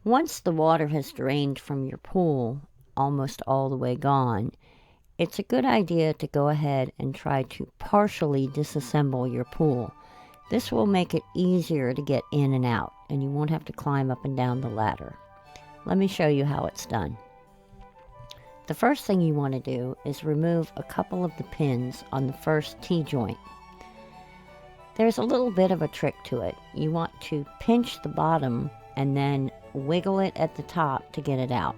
Once the water has drained from your pool, almost all the way gone, it's a good idea to go ahead and try to partially disassemble your pool. This will make it easier to get in and out, and you won't have to climb up and down the ladder. Let me show you how it's done. The first thing you want to do is remove a couple of the pins on the first T-joint. There's a little bit of a trick to it. You want to pinch the bottom and then wiggle it at the top to get it out.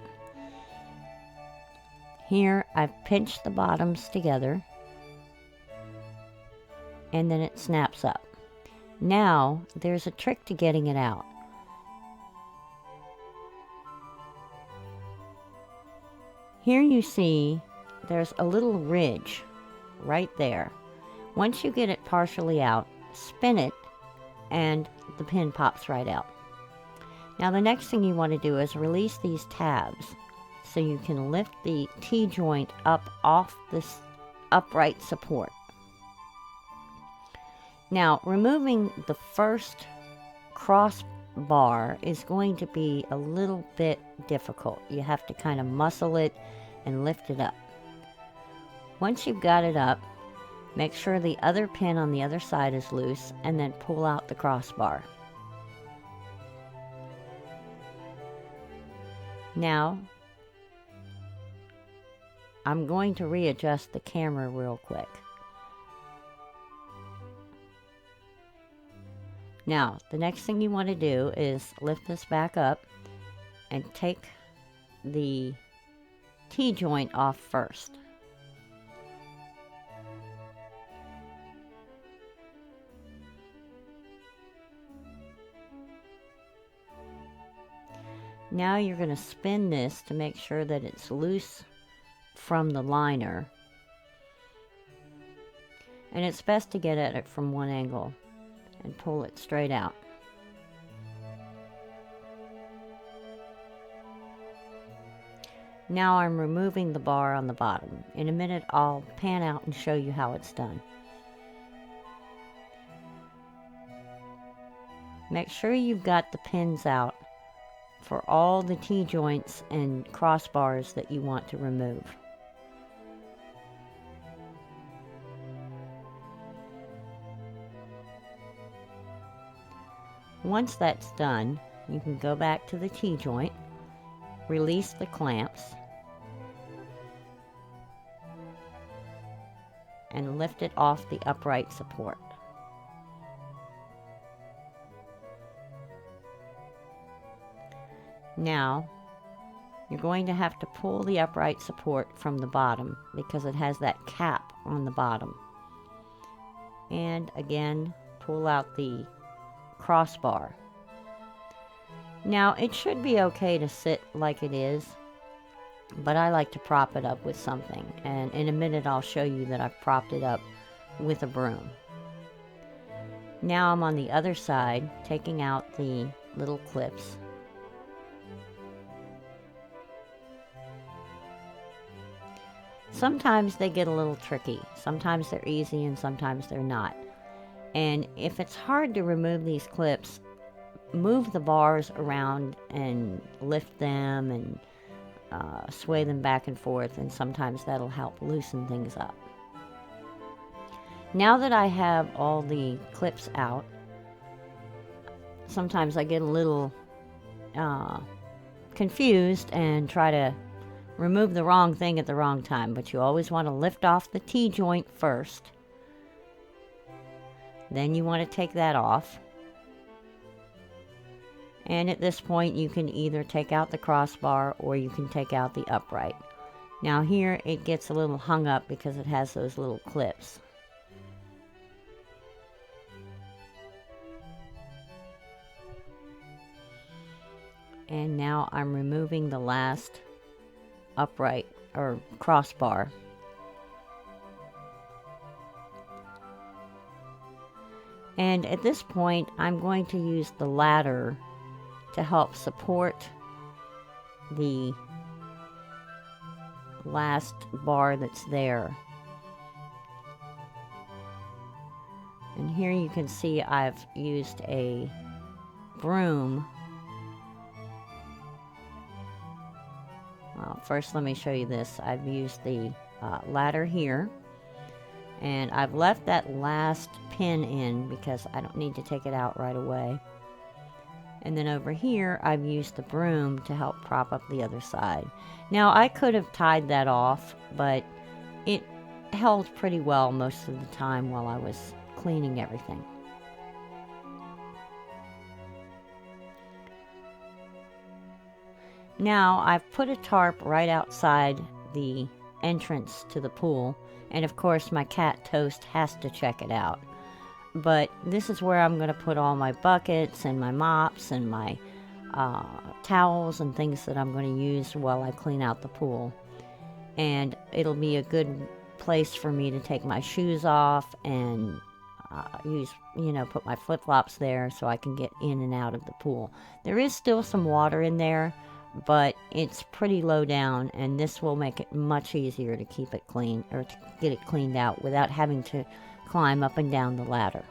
Here I've pinched the bottoms together and then it snaps up. Now there's a trick to getting it out. Here you see there's a little ridge right there. Once you get it partially out, spin it and the pin pops right out. Now the next thing you want to do is release these tabs so you can lift the T-joint up off this upright support. Now removing the first crossbar is going to be a little bit difficult. You have to kind of muscle it and lift it up. Once you've got it up, make sure the other pin on the other side is loose and then pull out the crossbar. Now, I'm going to readjust the camera real quick. Now, the next thing you want to do is lift this back up and take the T-joint off first. Now you're going to spin this to make sure that it's loose from the liner. And it's best to get at it from one angle and pull it straight out. Now I'm removing the bar on the bottom. In a minute I'll pan out and show you how it's done. Make sure you've got the pins out for all the T-joints and crossbars that you want to remove. Once that's done, you can go back to the T-joint, release the clamps, and lift it off the upright support. Now, you're going to have to pull the upright support from the bottom because it has that cap on the bottom. And again, pull out the crossbar. Now, it should be okay to sit like it is, but I like to prop it up with something. And in a minute, I'll show you that I've propped it up with a broom. Now I'm on the other side, taking out the little clips. Sometimes they get a little tricky. Sometimes they're easy and sometimes they're not. And if it's hard to remove these clips, move the bars around and lift them and sway them back and forth, and sometimes that'll help loosen things up. Now that I have all the clips out, sometimes I get a little confused and try to remove the wrong thing at the wrong time, but you always want to lift off the T-joint first. Then you want to take that off. And at this point you can either take out the crossbar or you can take out the upright. Now here it gets a little hung up because it has those little clips. And now I'm removing the last upright or crossbar. And at this point I'm going to use the ladder to help support the last bar that's there. And here you can see I've used a broom Well, first let me show you this. I've used the ladder here, and I've left that last pin in because I don't need to take it out right away. And then over here, I've used the broom to help prop up the other side. Now, I could have tied that off, but it held pretty well most of the time while I was cleaning everything. Now, I've put a tarp right outside the entrance to the pool, and of course my cat Toast has to check it out. But this is where I'm going to put all my buckets and my mops and my towels and things that I'm going to use while I clean out the pool. And it'll be a good place for me to take my shoes off and put my flip-flops there so I can get in and out of the pool. There is still some water in there, but it's pretty low down, and this will make it much easier to keep it clean, or to get it cleaned out without having to climb up and down the ladder.